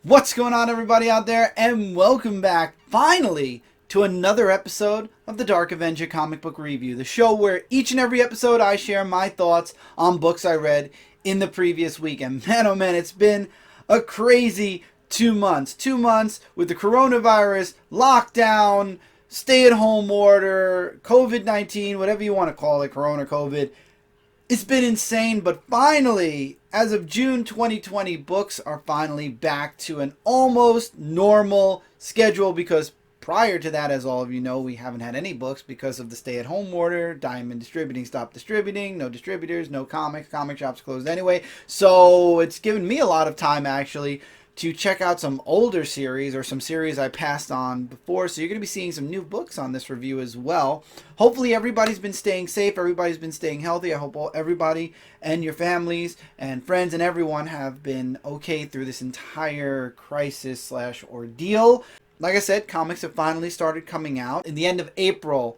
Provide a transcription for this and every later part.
What's going on, everybody out there, and welcome back, finally, to another episode of the Dark Avenger comic book review, the show where each and every episode I share my thoughts on books I read in the previous week. And man, oh man, it's been a crazy 2 months. 2 months with the coronavirus, lockdown, stay-at-home order, COVID-19, whatever you want to call it, Corona, COVID. It's been insane, but finally, as of June 2020, books are finally back to an almost normal schedule because prior to that, as all of you know, we haven't had any books because of the stay-at-home order. Diamond Distributing stopped distributing. No distributors, no comics. Comic shops closed anyway. So it's given me a lot of time, actually, to check out some older series or some series I passed on before. So you're going to be seeing some new books on this review as well. Hopefully everybody's been staying safe. Everybody's been staying healthy. I hope everybody and your families and friends and everyone have been okay through this entire crisis/ordeal. Like I said, comics have finally started coming out. In the end of April,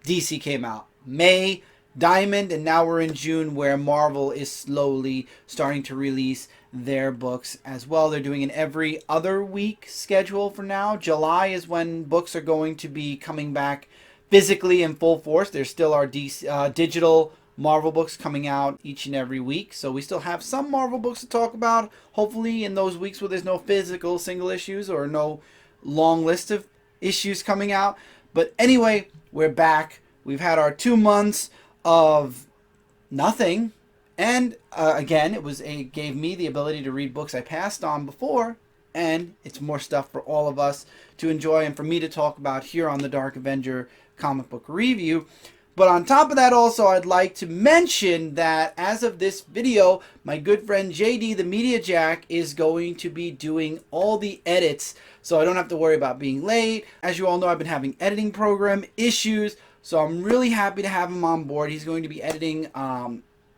DC came out. May, Diamond, and now we're in June where Marvel is slowly starting to release their books as well. They're doing an every other week schedule for now. July is when books are going to be coming back physically in full force. There still are digital Marvel books coming out each and every week. So we still have some Marvel books to talk about, hopefully in those weeks where there's no physical single issues or no long list of issues coming out. But anyway, we're back. We've had our 2 months of nothing. And again, it gave me the ability to read books I passed on before, and it's more stuff for all of us to enjoy and for me to talk about here on the Dark Avenger comic book review. But on top of that also, I'd like to mention that as of this video, my good friend JD, the Media Jack, is going to be doing all the edits, so I don't have to worry about being late. As you all know, I've been having editing program issues, so I'm really happy to have him on board. He's going to be editing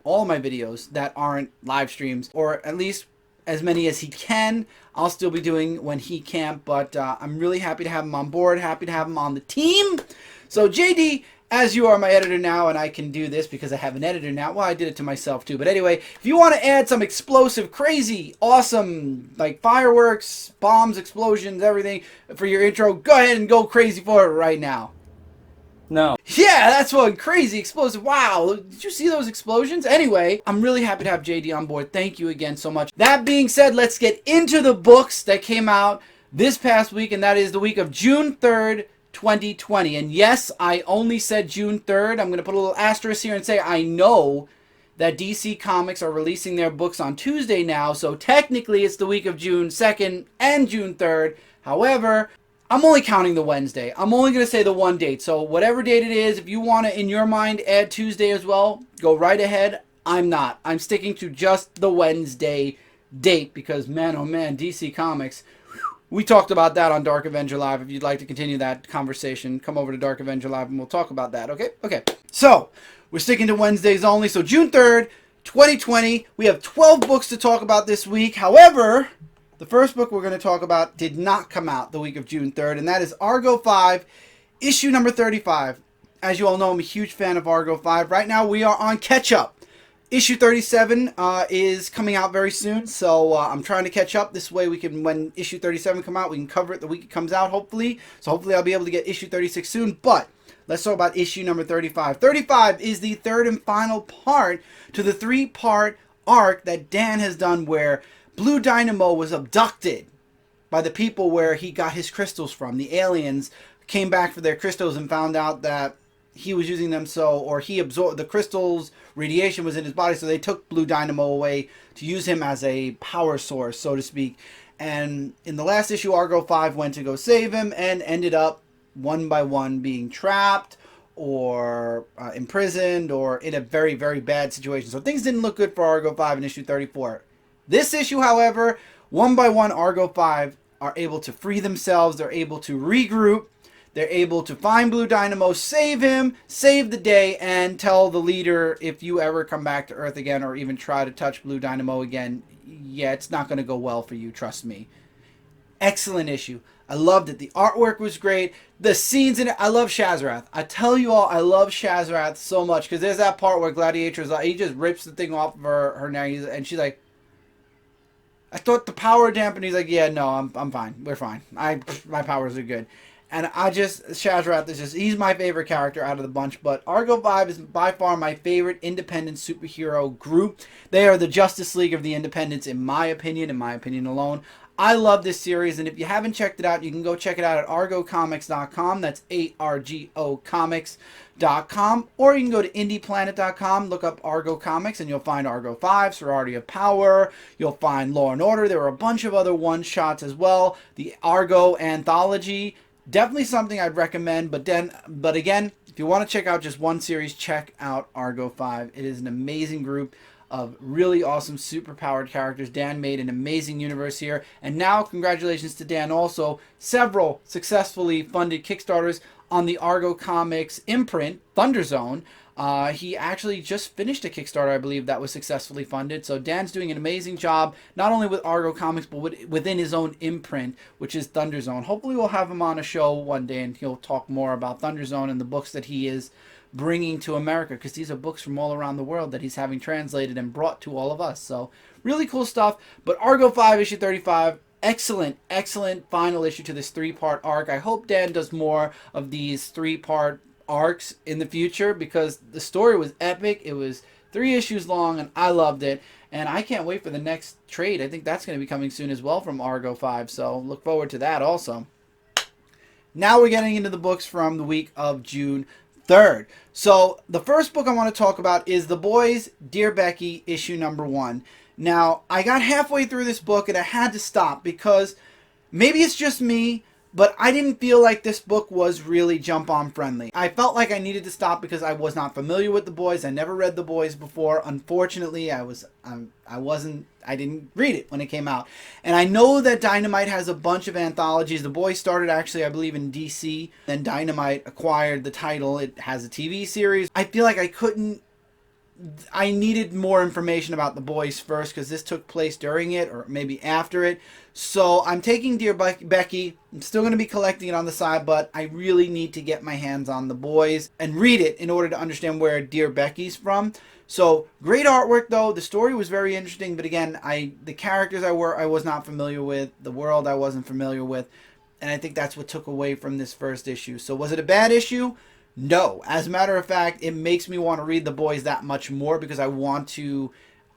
all my videos that aren't live streams, or at least as many as he can. I'll still be doing when he can't, but I'm really happy to have him on board, happy to have him on the team. So JD, as you are my editor now, and I can do this because I have an editor now. Well, I did it to myself too, but anyway, if you want to add some explosive, crazy, awesome, like fireworks, bombs, explosions, everything for your intro, go ahead and go crazy for it right now. No. Yeah, that's one crazy explosive. Wow, did you see those explosions? Anyway, I'm really happy to have JD on board. Thank you again so much. That being said, let's get into the books that came out this past week, and that is the week of June 3rd, 2020. And yes, I only said June 3rd. I'm going to put a little asterisk here and say I know that DC Comics are releasing their books on Tuesday now, so technically it's the week of June 2nd and June 3rd. However, I'm only counting the Wednesday. I'm only going to say the one date. So whatever date it is, if you want to, in your mind, add Tuesday as well, go right ahead. I'm not. I'm sticking to just the Wednesday date because, man, oh man, DC Comics. We talked about that on Dark Avenger Live. If you'd like to continue that conversation, come over to Dark Avenger Live and we'll talk about that, okay? Okay. So, we're sticking to Wednesdays only. So, June 3rd, 2020. We have 12 books to talk about this week. However, the first book we're going to talk about did not come out the week of June 3rd, and that is Argo 5, issue number 35. As you all know, I'm a huge fan of Argo 5. Right now, we are on catch-up. Issue 37 is coming out very soon, so I'm trying to catch up. This way, we can, when issue 37 come out, we can cover it the week it comes out, hopefully. So hopefully, I'll be able to get issue 36 soon, but let's talk about issue number 35. 35 is the third and final part to the three-part arc that Dan has done where Blue Dynamo was abducted by the people where he got his crystals from. The aliens came back for their crystals and found out that he was using them or he absorbed the crystals, radiation was in his body, so they took Blue Dynamo away to use him as a power source, so to speak. And in the last issue, Argo 5 went to go save him and ended up one by one being trapped or imprisoned or in a very, very bad situation. So things didn't look good for Argo 5 in issue 34. This issue, however, one by one, Argo 5 are able to free themselves. They're able to regroup. They're able to find Blue Dynamo, save him, save the day, and tell the leader, if you ever come back to Earth again or even try to touch Blue Dynamo again, yeah, it's not going to go well for you, trust me. Excellent issue. I loved it. The artwork was great. The scenes in it, I love Shazrath. I tell you all, I love Shazrath so much because there's that part where Gladiator's he just rips the thing off of her neck, and she's like, I thought the power dampened. He's like, yeah, no, I'm fine. We're fine. My powers are good. And Shazrat is just, he's my favorite character out of the bunch. But Argo 5 is by far my favorite independent superhero group. They are the Justice League of the Independents, in my opinion alone. I love this series, and if you haven't checked it out, you can go check it out at argocomics.com. That's ARGO comics.com. Or you can go to indieplanet.com, look up Argo Comics, and you'll find Argo 5, Sorority of Power. You'll find Law and Order. There are a bunch of other one-shots as well. The Argo Anthology. Definitely something I'd recommend, but again, if you want to check out just one series, check out Argo 5. It is an amazing group of really awesome, super-powered characters. Dan made an amazing universe here, and now, congratulations to Dan also, several successfully funded Kickstarters on the Argo Comics imprint, Thunder Zone. He actually just finished a Kickstarter, I believe, that was successfully funded. So Dan's doing an amazing job, not only with Argo Comics, but within his own imprint, which is Thunder Zone. Hopefully we'll have him on a show one day, and he'll talk more about Thunder Zone and the books that he is bringing to America, because these are books from all around the world that he's having translated and brought to all of us. So really cool stuff. But Argo 5, issue 35, excellent final issue to this 3-part arc. I hope Dan does more of these 3-part arcs in the future, because the story was epic. It was 3 issues long, and I loved it. And I can't wait for the next trade. I think that's going to be coming soon as well from Argo 5. So look forward to that also. Now we're getting into the books from the week of June 3rd. So the first book I want to talk about is The Boys, Dear Becky, issue number 1. Now, I got halfway through this book and I had to stop, because maybe it's just me, but I didn't feel like this book was really jump-on friendly. I felt like I needed to stop because I was not familiar with The Boys. I never read The Boys before. Unfortunately, I didn't read it when it came out. And I know that Dynamite has a bunch of anthologies. The Boys started actually, I believe, in DC. Then Dynamite acquired the title. It has a TV series. I feel like I needed more information about The Boys first, because this took place during it or maybe after it. So I'm taking Dear Becky. I'm still going to be collecting it on the side, but I really need to get my hands on The Boys and read it in order to understand where Dear Becky's from. So great artwork though. The story was very interesting, but again, the characters I was not familiar with, the world I wasn't familiar with, and I think that's what took away from this first issue. So was it a bad issue? No. As a matter of fact, it makes me want to read The Boys that much more, because I want to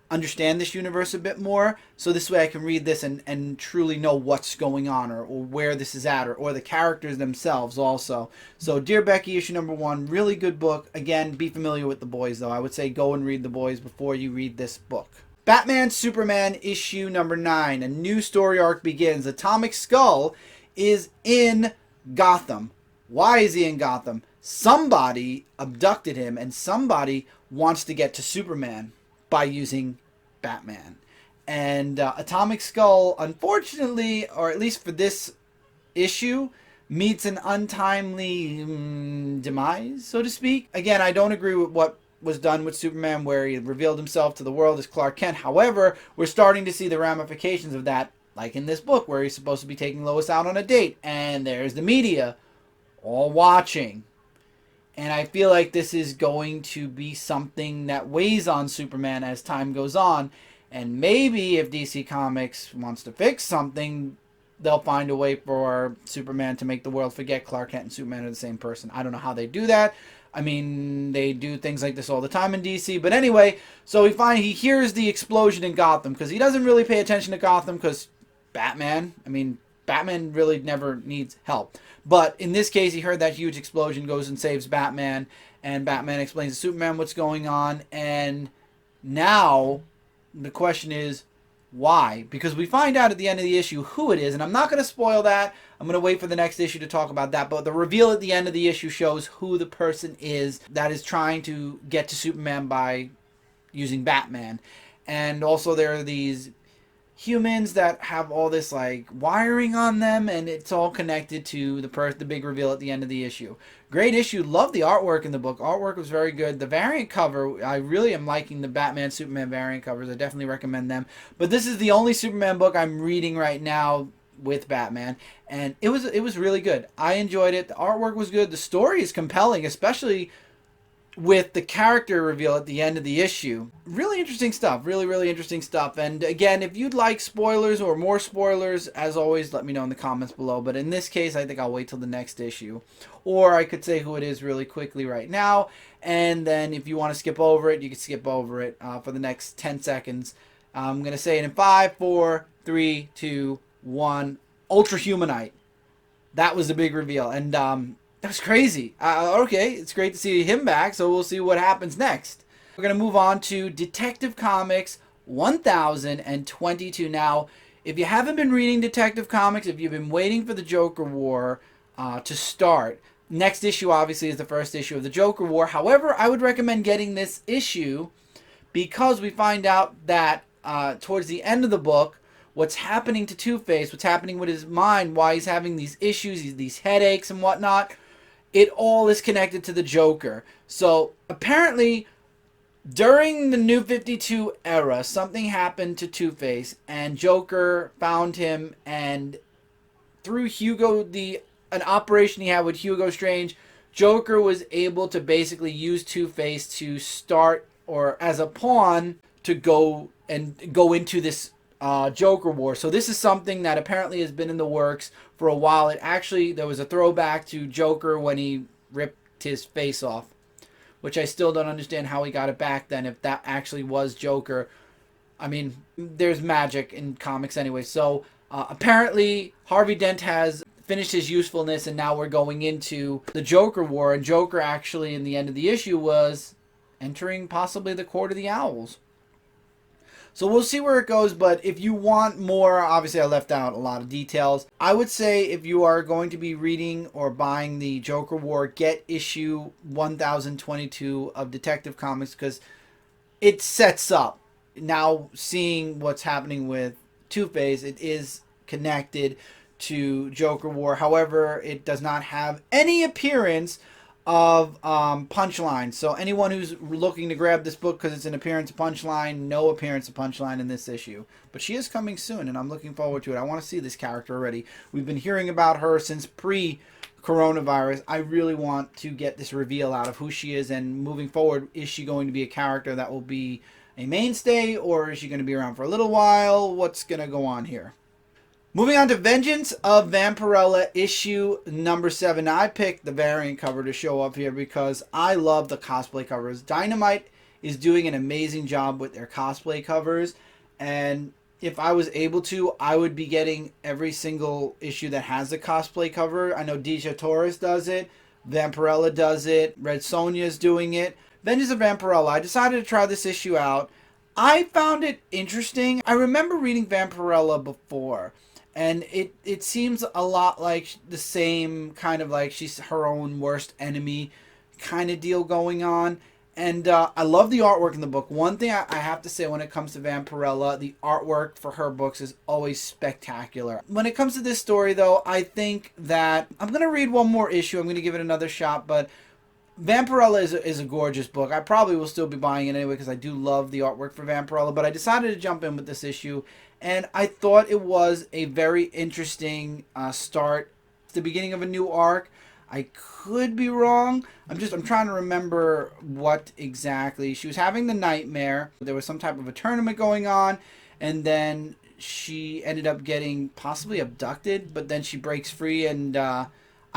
understand this universe a bit more, so this way I can read this and truly know what's going on, or where this is at, or the characters themselves also. So Dear Becky, issue number 1, really good book. Again, be familiar with The Boys though. I would say go and read The Boys before you read this book. Batman Superman, issue number 9, a new story arc begins. Atomic Skull is in Gotham. Why is he in Gotham? Somebody abducted him, and somebody wants to get to Superman by using Batman. And Atomic Skull, unfortunately, or at least for this issue, meets an untimely demise, so to speak. Again, I don't agree with what was done with Superman, where he revealed himself to the world as Clark Kent. However, we're starting to see the ramifications of that, like in this book, where he's supposed to be taking Lois out on a date, and there's the media all watching. And I feel like this is going to be something that weighs on Superman as time goes on. And maybe if DC Comics wants to fix something, they'll find a way for Superman to make the world forget Clark Kent and Superman are the same person. I don't know how they do that. I mean, they do things like this all the time in DC. But anyway, so he hears the explosion in Gotham, because he doesn't really pay attention to Gotham, because Batman really never needs help. But in this case, he heard that huge explosion, goes and saves Batman, and Batman explains to Superman what's going on. And now the question is, why? Because we find out at the end of the issue who it is, and I'm not going to spoil that. I'm going to wait for the next issue to talk about that. But the reveal at the end of the issue shows who the person is that is trying to get to Superman by using Batman. And also there are these humans that have all this like wiring on them, and it's all connected to the big reveal at the end of the issue. Great issue. Love the artwork in the book. Artwork was very good. The variant cover, I really am liking the Batman Superman variant covers. I definitely recommend them. But this is the only Superman book I'm reading right now with Batman, and it was really good. I enjoyed it. The artwork was good. The story is compelling, especially with the character reveal at the end of the issue. Really interesting stuff. Really, really interesting stuff. And again, if you'd like spoilers or more spoilers, as always, let me know in the comments below. But in this case, I think I'll wait till the next issue. Or I could say who it is really quickly right now. And then if you want to skip over it, you can skip over it for the next 10 seconds. I'm going to say it in 5, 4, 3, 2, 1. Ultra Humanite. That was the big reveal. And that was crazy. Okay, it's great to see him back, so we'll see what happens next. We're going to move on to Detective Comics 1022. Now, if you haven't been reading Detective Comics, if you've been waiting for the Joker War to start, next issue obviously is the first issue of the Joker War. However, I would recommend getting this issue because we find out that towards the end of the book, what's happening to Two-Face, what's happening with his mind, why he's having these issues, these headaches and whatnot, it all is connected to the Joker. So apparently, during the New 52 era, something happened to Two-Face, and Joker found him, and through an operation he had with Hugo Strange, Joker was able to basically use Two-Face to start, or as a pawn, to go into this Joker War. So this is something that apparently has been in the works for a while. There was a throwback to Joker when he ripped his face off, which I still don't understand how he got it back then, if that actually was Joker. I mean, there's magic in comics anyway. So apparently Harvey Dent has finished his usefulness, and now we're going into the Joker War, and Joker actually in the end of the issue was entering possibly the Court of the Owls. So we'll see where it goes, but if you want more, obviously I left out a lot of details. I would say if you are going to be reading or buying the Joker War, get issue 1022 of Detective Comics, because it sets up. Now seeing what's happening with Two-Face, it is connected to Joker War. However, it does not have any appearance of Punchline. So anyone who's looking to grab this book because it's an appearance of Punchline, no appearance of Punchline in this issue. But she is coming soon, and I'm looking forward to it. I want to see this character already. We've been hearing about her since pre-coronavirus. I really want to get this reveal out of who she is, and moving forward, is she going to be a character that will be a mainstay, or is she going to be around for a little while? What's going to go on here? Moving on to Vengeance of Vampirella, issue number 7. Now, I picked the variant cover to show up here because I love the cosplay covers. Dynamite is doing an amazing job with their cosplay covers, and if I was able to, I would be getting every single issue that has a cosplay cover. I know Deja Torres does it, Vampirella does it, Red Sonja is doing it. Vengeance of Vampirella, I decided to try this issue out. I found it interesting. I remember reading Vampirella before, and it seems a lot like the same kind of like she's her own worst enemy kind of deal going on. And I love the artwork in the book. One thing I have to say when it comes to Vampirella, the artwork for her books is always spectacular. When it comes to this story, though, I think that I'm going to read one more issue. I'm going to give it another shot, but Vampirella is a gorgeous book. I probably will still be buying it anyway because I do love the artwork for Vampirella, but I decided to jump in with this issue, and I thought it was a very interesting start. It's the beginning of a new arc. I could be wrong. I'm trying to remember what exactly. She was having the nightmare. There was some type of a tournament going on, and then she ended up getting possibly abducted, but then she breaks free, and I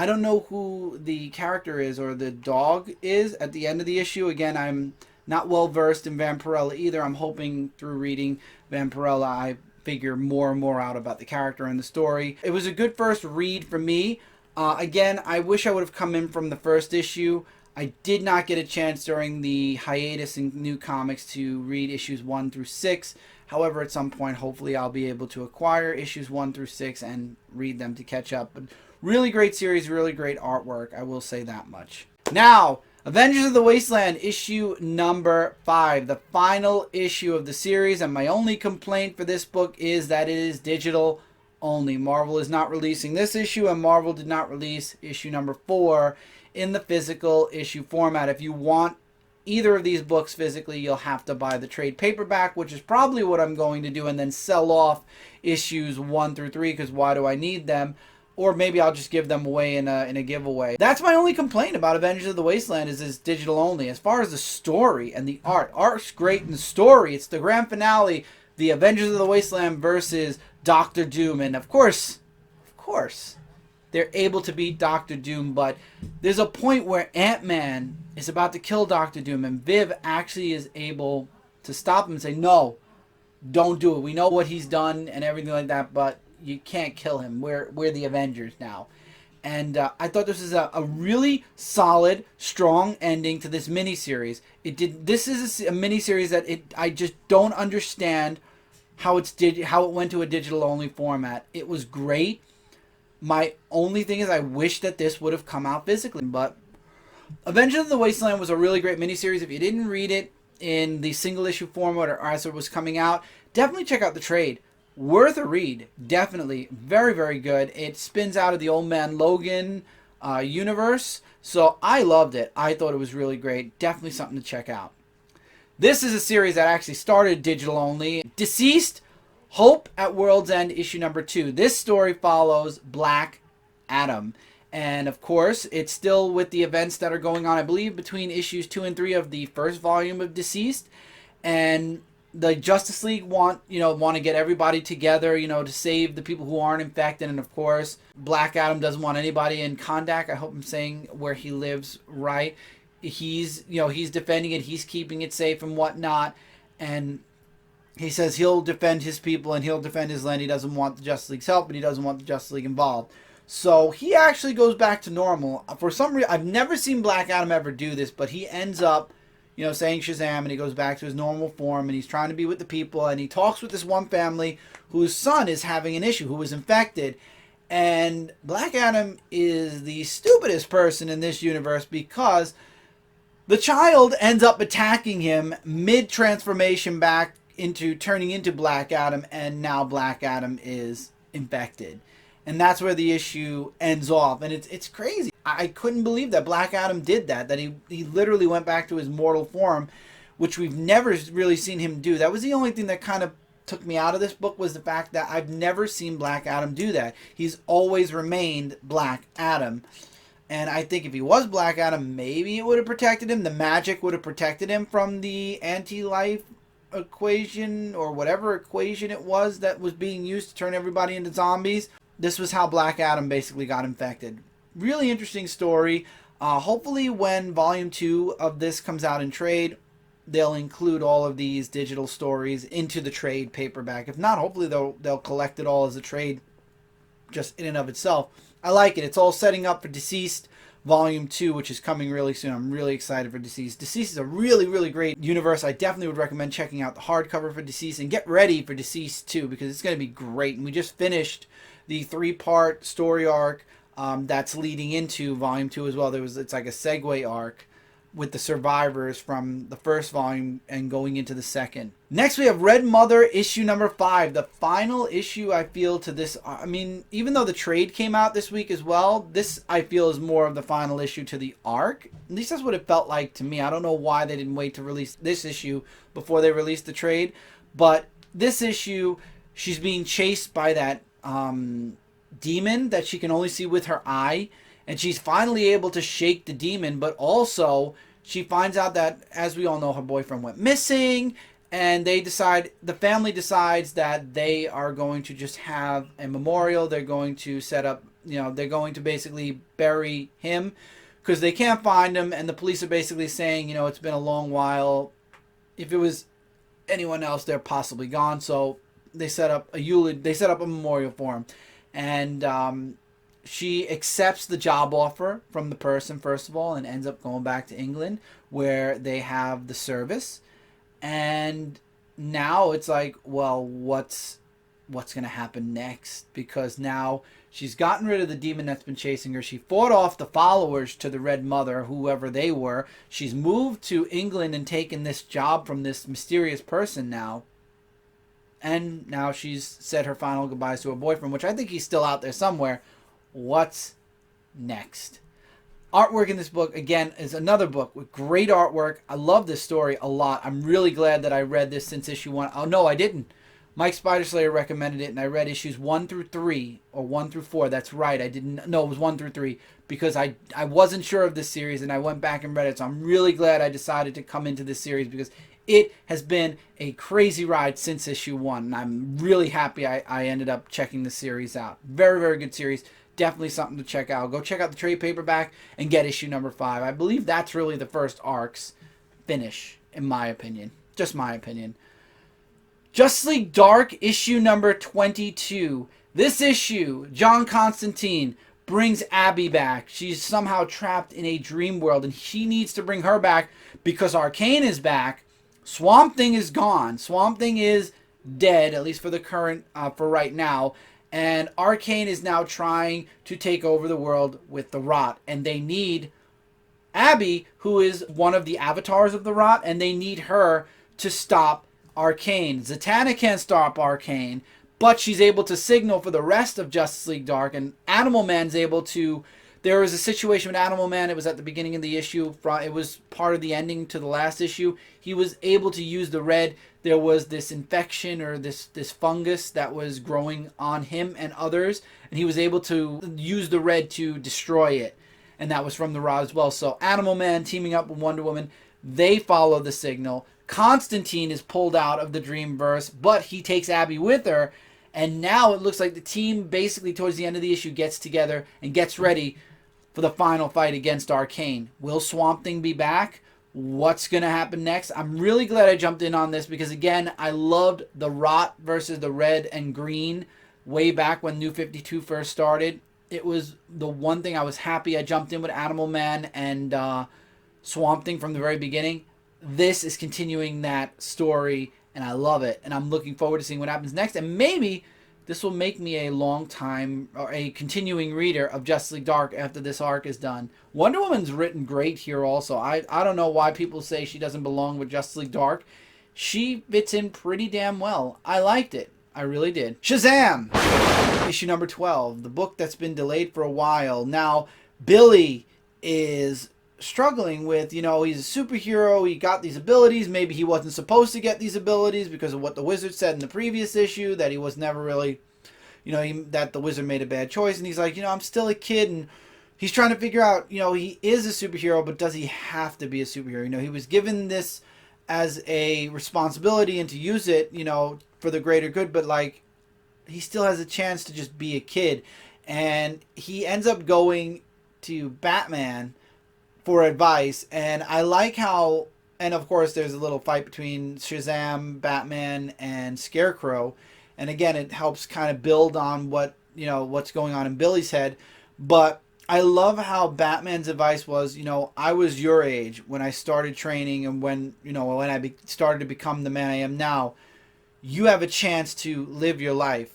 don't know who the character is or the dog is at the end of the issue. Again, I'm not well versed in Vampirella either. I'm hoping through reading Vampirella I figure more and more out about the character and the story. It was a good first read for me. Again, I wish I would have come in from the first issue. I did not get a chance during the hiatus in New Comics to read issues 1 through 6. However, at some point, hopefully I'll be able to acquire issues 1 through 6 and read them to catch up. But really great series, really great artwork. I will say that much. Now, Avengers of the Wasteland, issue number 5. The final issue of the series. And my only complaint for this book is that it is digital only. Marvel is not releasing this issue, and Marvel did not release issue number 4 in the physical issue format. If you want either of these books physically, you'll have to buy the trade paperback, which is probably what I'm going to do, and then sell off issues 1 through 3, because why do I need them? or maybe I'll just give them away in a giveaway. That's my only complaint about Avengers of the Wasteland is it's digital only. As far as the story and the art's great in the story. It's the grand finale, the Avengers of the Wasteland versus Doctor Doom, and of course, they're able to beat Doctor Doom, but there's a point where Ant-Man is about to kill Doctor Doom, and Viv actually is able to stop him and say, no, don't do it. We know what he's done and everything like that, but you can't kill him. We're the Avengers now. And I thought this is a really solid, strong ending to this miniseries. This is a miniseries that I just don't understand how it went to a digital only format. It was great. My only thing is I wish that this would have come out physically. But Avengers of the Wasteland was a really great miniseries. If you didn't read it in the single issue format or as it was coming out, definitely check out the trade. Worth a read. Definitely. Very, very good. It spins out of the Old Man Logan universe. So I loved it. I thought it was really great. Definitely something to check out. This is a series that actually started digital only. DCeased, Hope at World's End, issue number 2. This story follows Black Adam. And of course, it's still with the events that are going on, I believe, between issues 2 and 3 of the first volume of DCeased. And the Justice League want to get everybody together, to save the people who aren't infected. And of course, Black Adam doesn't want anybody in Kondak. I hope I'm saying where he lives right. He's defending it. He's keeping it safe and whatnot. And he says he'll defend his people and he'll defend his land. He doesn't want the Justice League's help, and he doesn't want the Justice League involved. So he actually goes back to normal. For some reason, I've never seen Black Adam ever do this, but he ends up saying Shazam, and he goes back to his normal form, and he's trying to be with the people, and he talks with this one family whose son is having an issue, who was infected. And Black Adam is the stupidest person in this universe because the child ends up attacking him mid-transformation back into turning into Black Adam, and now Black Adam is infected. And that's where the issue ends off. And it's crazy. I couldn't believe that Black Adam did that he literally went back to his mortal form, which we've never really seen him do. That was the only thing that kind of took me out of this book, was the fact that I've never seen Black Adam do that. He's always remained Black Adam. And I think if he was Black Adam, maybe it would have protected him. The magic would have protected him from the anti-life equation, or whatever equation it was that was being used to turn everybody into zombies. This was how Black Adam basically got infected. Really interesting story. Hopefully when volume 2 of this comes out in trade, they'll include all of these digital stories into the trade paperback. If not, hopefully they'll collect it all as a trade just in and of itself. I like it. It's all setting up for DCeased volume 2, which is coming really soon. I'm really excited for DCeased. DCeased is a really, really great universe. I definitely would recommend checking out the hardcover for DCeased, and get ready for DCeased 2, because it's going to be great. And we just finished the 3-part story arc that's leading into volume 2 as well. It's like a segue arc with the survivors from the first volume and going into the second. Next we have Red Mother issue number 5, the final issue, I feel, to this. I mean, even though the trade came out this week as well, this I feel is more of the final issue to the arc. At least that's what it felt like to me. I don't know why they didn't wait to release this issue before they released the trade, but this issue, she's being chased by that demon that she can only see with her eye, and she's finally able to shake the demon, but also she finds out that, as we all know, her boyfriend went missing, and the family decides that they are going to just have a memorial. They're going to set up, they're going to basically bury him because they can't find him, and the police are basically saying, it's been a long while. If it was anyone else, they're possibly gone. So they set up a memorial for him, and she accepts the job offer from the person, first of all, and ends up going back to England where they have the service. And now it's like, well, what's going to happen next? Because now she's gotten rid of the demon that's been chasing her. She fought off the followers to the Red Mother, whoever they were. She's moved to England and taken this job from this mysterious person now. And now she's said her final goodbyes to her boyfriend, which I think he's still out there somewhere. What's next? Artwork in this book, again, is another book with great artwork. I love this story a lot. I'm really glad that I read this since issue 1. Oh, no, I didn't. Mike Spiderslayer recommended it, and I read issues 1 through 3, or 1 through 4. That's right. I didn't. No, it was 1 through 3 because I wasn't sure of this series, and I went back and read it. So I'm really glad I decided to come into this series because it has been a crazy ride since issue 1, and I'm really happy I ended up checking the series out. Very, very good series. Definitely something to check out. Go check out the trade paperback and get issue number 5. I believe that's really the first arc's finish, in my opinion. Just my opinion. Justice League Dark, issue number 22. This issue, John Constantine brings Abby back. She's somehow trapped in a dream world, and he needs to bring her back because Arcane is back. Swamp Thing is gone. Swamp Thing is dead, at least for the current, for right now. And Arcane is now trying to take over the world with the Rot, and they need Abby, who is one of the avatars of the Rot, and they need her to stop Arcane. Zatanna can't stop Arcane, but she's able to signal for the rest of Justice League Dark, and Animal Man's able to... There was a situation with Animal Man. It was at the beginning of the issue. It was part of the ending to the last issue. He was able to use the red. There was this infection or this fungus that was growing on him and others, and he was able to use the red to destroy it, and that was from the Rod as well. So Animal Man teaming up with Wonder Woman, they follow the signal. Constantine is pulled out of the Dreamverse, but he takes Abby with her, and now it looks like the team basically towards the end of the issue gets together and gets ready for the final fight against Arcane. Will Swamp Thing be back? What's going to happen next? I'm really glad I jumped in on this because, again, I loved the Rot versus the Red and Green way back when New 52 first started. It was the one thing I was happy I jumped in with Animal Man and Swamp Thing from the very beginning. This is continuing that story, and I love it. And I'm looking forward to seeing what happens next. And maybe this will make me a long time or a continuing reader of Justice League Dark after this arc is done. Wonder Woman's written great here also. I don't know why people say she doesn't belong with Justice League Dark. She fits in pretty damn well. I liked it. I really did. Shazam! Issue number 12. The book that's been delayed for a while. Now, Billy is struggling with, he's a superhero, he got these abilities, maybe he wasn't supposed to get these abilities because of what the Wizard said in the previous issue, that he was never really, that the Wizard made a bad choice, and he's like, I'm still a kid, and he's trying to figure out, he is a superhero, but does he have to be a superhero? He was given this as a responsibility and to use it, for the greater good, but he still has a chance to just be a kid, and he ends up going to Batman for advice, and I like how, and of course there's a little fight between Shazam, Batman, and Scarecrow, and again it helps kind of build on what what's going on in Billy's head. But I love how Batman's advice was, I was your age when I started training, and when when I started to become the man I am now. You have a chance to live your life.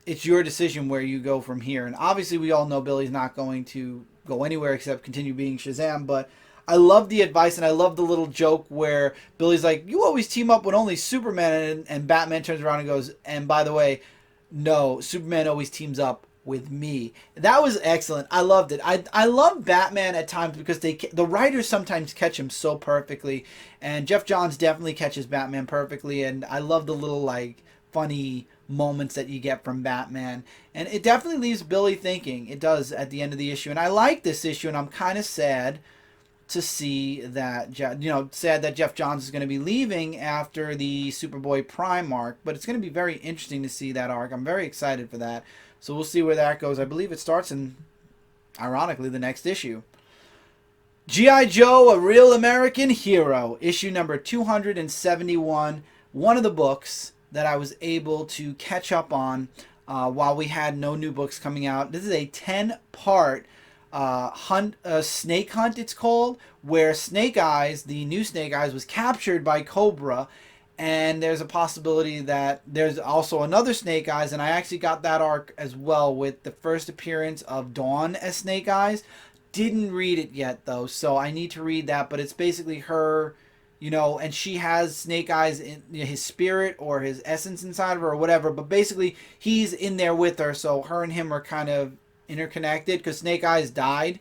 It's your decision where you go from here. And obviously we all know Billy's not going to go anywhere except continue being Shazam, but I love the advice, and I love the little joke where Billy's like, you always team up with only Superman, and Batman turns around and goes, and by the way, no, Superman always teams up with me. That was excellent. I loved it. I love Batman at times because the writers sometimes catch him so perfectly, and Jeff Johns definitely catches Batman perfectly, and I love the little funny moments that you get from Batman, and it definitely leaves Billy thinking. It does at the end of the issue, and I like this issue, and I'm kind of sad to see that sad that Jeff Johns is going to be leaving after the Superboy Prime arc, but it's going to be very interesting to see that arc. I'm very excited for that, so we'll see where that goes. I believe it starts in, ironically, the next issue. G.I. Joe, A Real American Hero, issue number 271, one of the books that I was able to catch up on while we had no new books coming out. This is a 10-part snake hunt, it's called, where Snake Eyes, the new Snake Eyes, was captured by Cobra, and there's a possibility that there's also another Snake Eyes, and I actually got that arc as well with the first appearance of Dawn as Snake Eyes. Didn't read it yet though, so I need to read that, but it's basically her, and she has Snake Eyes in his spirit or his essence inside of her or whatever, but basically he's in there with her, so her and him are kind of interconnected because Snake Eyes died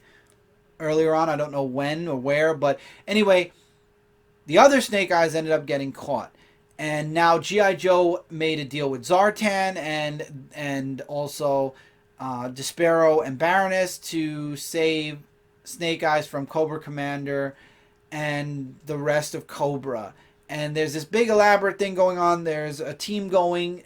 earlier on. I don't know when or where, but anyway, the other Snake Eyes ended up getting caught, And now G.I. Joe made a deal with Zartan and also Despero and Baroness to save Snake Eyes from Cobra Commander and the rest of Cobra. And there's this big elaborate thing going on. There's a team going.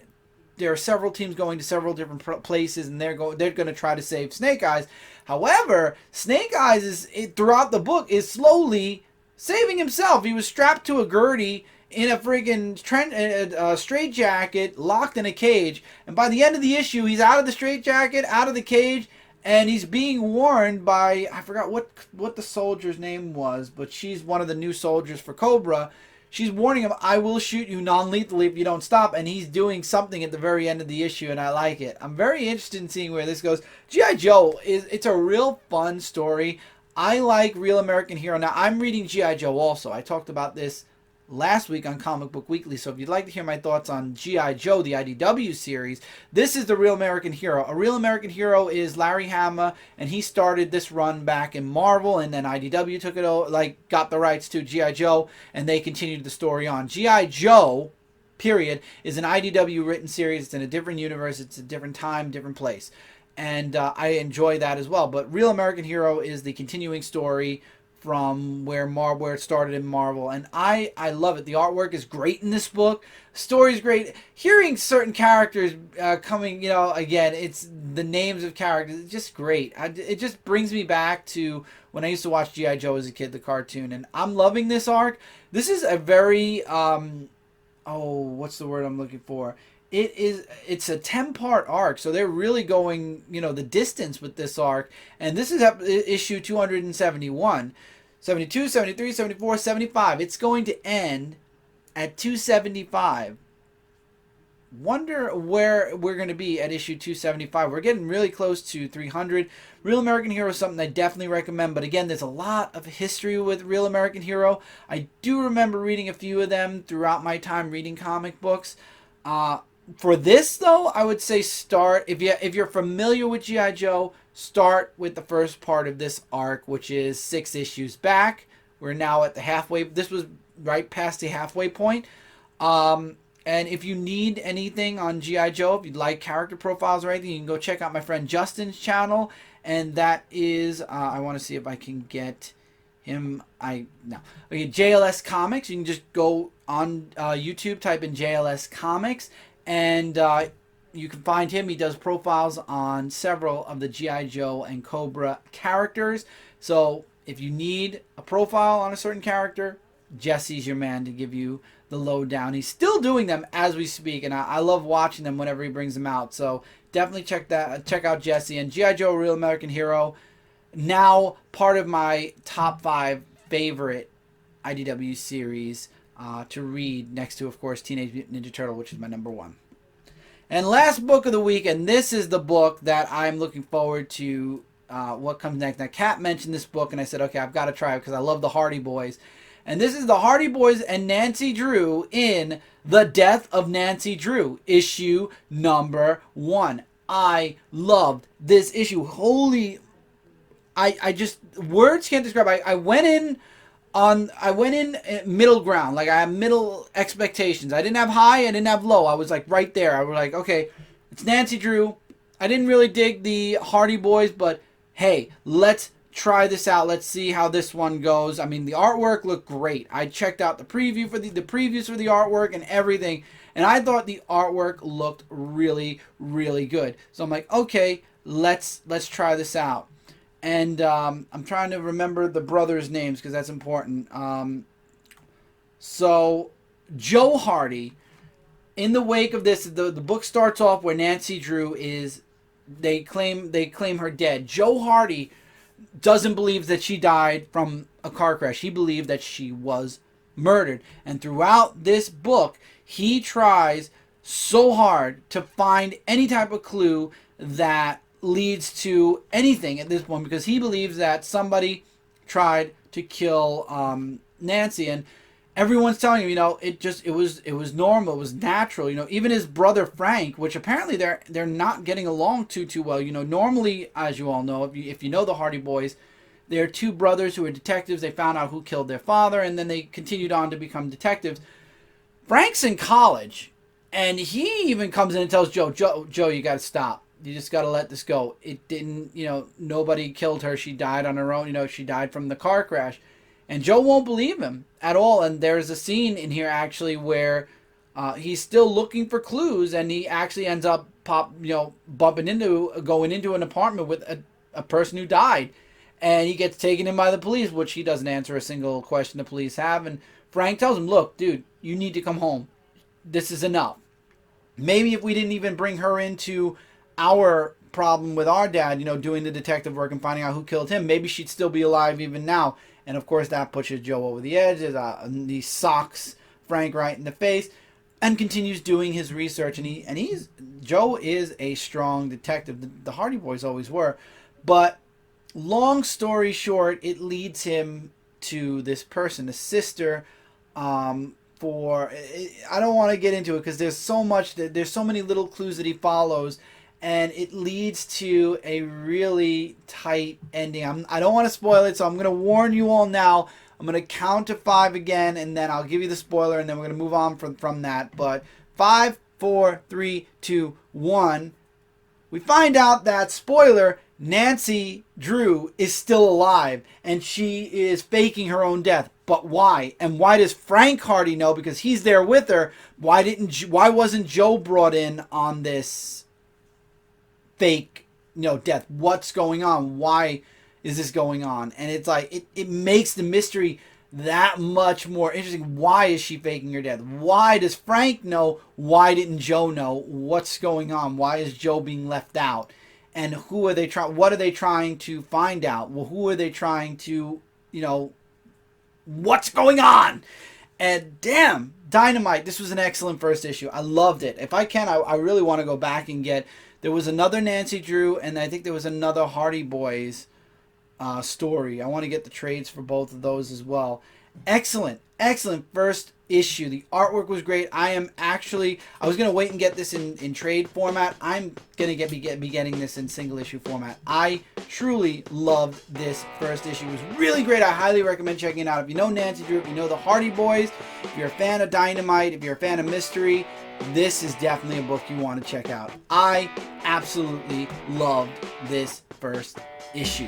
There are several teams going to several different places, and they're going to try to save Snake Eyes. However, Snake Eyes throughout the book is slowly saving himself. He was strapped to a gurney in a friggin' straitjacket, locked in a cage. And by the end of the issue, he's out of the straitjacket, out of the cage, and he's being warned by, I forgot what the soldier's name was, but she's one of the new soldiers for Cobra. She's warning him, I will shoot you non-lethally if you don't stop. And he's doing something at the very end of the issue, and I like it. I'm very interested in seeing where this goes. G.I. Joe, it's a real fun story. I like Real American Hero. Now, I'm reading G.I. Joe also. I talked about this last week on Comic Book Weekly. So if you'd like to hear my thoughts on G.I. Joe, the IDW series, this is the Real American Hero. A Real American Hero is Larry Hama, and he started this run back in Marvel, and then IDW took it over, got the rights to G.I. Joe, and they continued the story on. G.I. Joe, period, is an IDW written series. It's in a different universe. It's a different time, different place. And I enjoy that as well. But Real American Hero is the continuing story from where it started in Marvel, and I love it. The artwork is great in this book. Story's great. Hearing certain characters coming, again, it's the names of characters. It's just great. It just brings me back to when I used to watch G.I. Joe as a kid, the cartoon, and I'm loving this arc. This is a very what's the word I'm looking for? It's a 10-part arc, so they're really going, the distance with this arc. And this is issue 271. 72, 73, 74, 75. It's going to end at 275. Wonder where we're going to be at issue 275. We're getting really close to 300. Real American Hero is something I definitely recommend. But again, there's a lot of history with Real American Hero. I do remember reading a few of them throughout my time reading comic books. For this, though, I would say start, if you're familiar with G.I. Joe, start with the first part of this arc, which is 6 issues back. We're now at the halfway. This was right past the halfway point. And if you need anything on G.I. Joe, if you'd like character profiles or anything, you can go check out my friend Justin's channel. And that is, I want to see if I can get him. Okay, JLS Comics. You can just go on YouTube, type in JLS Comics. And you can find him. He does profiles on several of the G.I. Joe and Cobra characters. So if you need a profile on a certain character, Jesse's your man to give you the lowdown. He's still doing them as we speak, and I love watching them whenever he brings them out. So definitely check out Jesse. And G.I. Joe Real American Hero, now part of my top 5 favorite IDW series to read, next to, of course, Teenage Mutant Ninja Turtle, which is my number 1. And last book of the week, and this is the book that I'm looking forward to what comes next. Now, Kat mentioned this book, and I said, okay, I've got to try it because I love the Hardy Boys. And this is the Hardy Boys and Nancy Drew in The Death of Nancy Drew, issue number 1. I loved this issue. Holy, I just, words can't describe. I went in middle ground. Like, I have middle expectations. I didn't have high, I didn't have low. I was like right there. I was like, okay, it's Nancy Drew. I didn't really dig the Hardy Boys, but hey, let's try this out. Let's see how this one goes. I mean, the artwork looked great. I checked out the preview for the previews for the artwork and everything, and I thought the artwork looked really, really good. So I'm like, okay, let's try this out. And I'm trying to remember the brothers' names because that's important. So Joe Hardy, in the wake of this, the book starts off where Nancy Drew is. They claim her dead. Joe Hardy doesn't believe that she died from a car crash. He believed that she was murdered. And throughout this book, he tries so hard to find any type of clue that leads to anything at this point, because he believes that somebody tried to kill Nancy, and everyone's telling him, it was normal, it was natural. Even his brother Frank, which apparently they're not getting along too well. Normally, as you all know, if you know the Hardy Boys, they're 2 brothers who are detectives. They found out who killed their father, and then they continued on to become detectives. Frank's in college, and he even comes in and tells Joe, you got to stop. You just got to let this go. It didn't, nobody killed her. She died on her own. She died from the car crash. And Joe won't believe him at all. And there's a scene in here actually where he's still looking for clues, and he actually ends up going into an apartment with a person who died. And he gets taken in by the police, which he doesn't answer a single question the police have. And Frank tells him, look, dude, you need to come home. This is enough. Maybe if we didn't even bring her into our problem with our dad, doing the detective work and finding out who killed him, maybe she'd still be alive even now. And of course that pushes Joe over the edge. He socks Frank right in the face and continues doing his research. And Joe is a strong detective. The Hardy Boys always were. But long story short, it leads him to this person, a sister. I don't want to get into it because there's so many little clues that he follows. And it leads to a really tight ending. I don't want to spoil it, so I'm going to warn you all now. I'm going to count to 5 again, and then I'll give you the spoiler, and then we're going to move on from that. But 5, 4, 3, 2, 1. We find out that, spoiler, Nancy Drew is still alive, and she is faking her own death. But why? And why does Frank Hardy know? Because he's there with her. Why wasn't Joe brought in on this fake death? What's going on? Why is this going on? And it's like it makes the mystery that much more interesting. Why is she faking her death? Why does Frank know? Why didn't Joe know? What's going on? Why is Joe being left out? And who are they trying? What are they trying to find out? Well, who are they trying to what's going on? And damn, dynamite. This was an excellent first issue. I loved it. If I can, I really want to go back and get. There was another Nancy Drew, and I think there was another Hardy Boys story. I want to get the trades for both of those as well. Excellent first issue. The artwork was great. I was going to wait and get this in trade format. I'm going to be getting this in single issue format. I truly loved this first issue. It was really great. I highly recommend checking it out. If you know Nancy Drew, if you know the Hardy Boys, if you're a fan of Dynamite, if you're a fan of mystery, this is definitely a book you want to check out. I absolutely loved this first issue.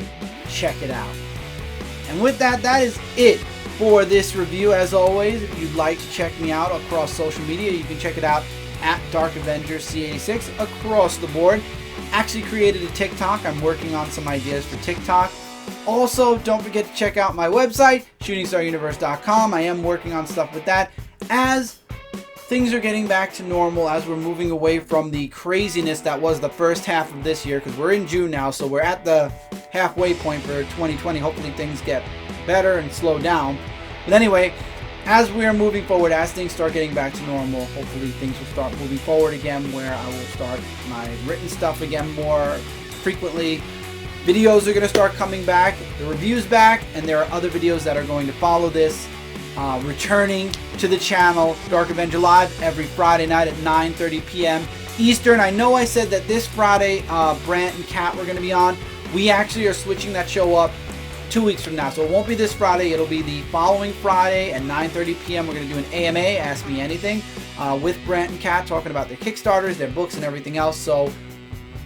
Check it out. And with that is it for this review. As always, if you'd like to check me out across social media, you can check it out at Dark Avengers C86 across the board. Actually created a TikTok. I'm working on some ideas for TikTok. Also, don't forget to check out my website, shootingstaruniverse.com. I am working on stuff with that as things are getting back to normal, as we're moving away from the craziness that was the first half of this year, because we're in June now, so we're at the halfway point for 2020. Hopefully things get better and slow down. But anyway, as we are moving forward, as things start getting back to normal, hopefully things will start moving forward again, where I will start my written stuff again more frequently. Videos are going to start coming back, the review's back, and there are other videos that are going to follow this. Returning to the channel, Dark Avenger Live, every Friday night at 9:30 p.m. Eastern. I know I said that this Friday, Brant and Kat were going to be on. We actually are switching that show up 2 weeks from now. So it won't be this Friday. It'll be the following Friday at 9:30 p.m. We're going to do an AMA, Ask Me Anything, with Brant and Kat, talking about their Kickstarters, their books, and everything else. So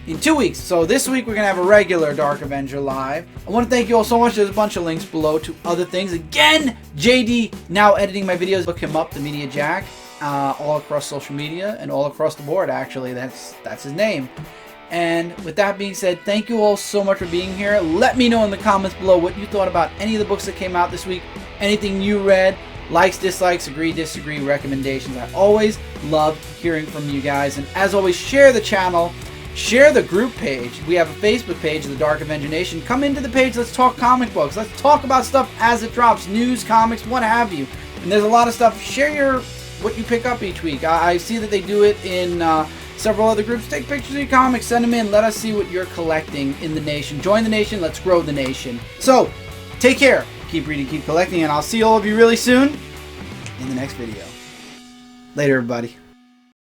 in 2 weeks. So this week we're going to have a regular Dark Avenger Live. I want to thank you all so much. There's a bunch of links below to other things. Again, JD, now editing my videos. Look him up, the Media Jack, all across social media and all across the board, actually. That's his name. And with that being said, thank you all so much for being here. Let me know in the comments below what you thought about any of the books that came out this week, anything you read, likes, dislikes, agree, disagree, recommendations. I always love hearing from you guys. And as always, share the channel. Share the group page. We have a Facebook page of the Dark Avenger Nation. Come into the page. Let's talk comic books. Let's talk about stuff as it drops. News, comics, what have you. And there's a lot of stuff. Share what you pick up each week. I see that they do it in several other groups. Take pictures of your comics. Send them in. Let us see what you're collecting in the nation. Join the nation. Let's grow the nation. So, take care. Keep reading, keep collecting, and I'll see all of you really soon in the next video. Later, everybody.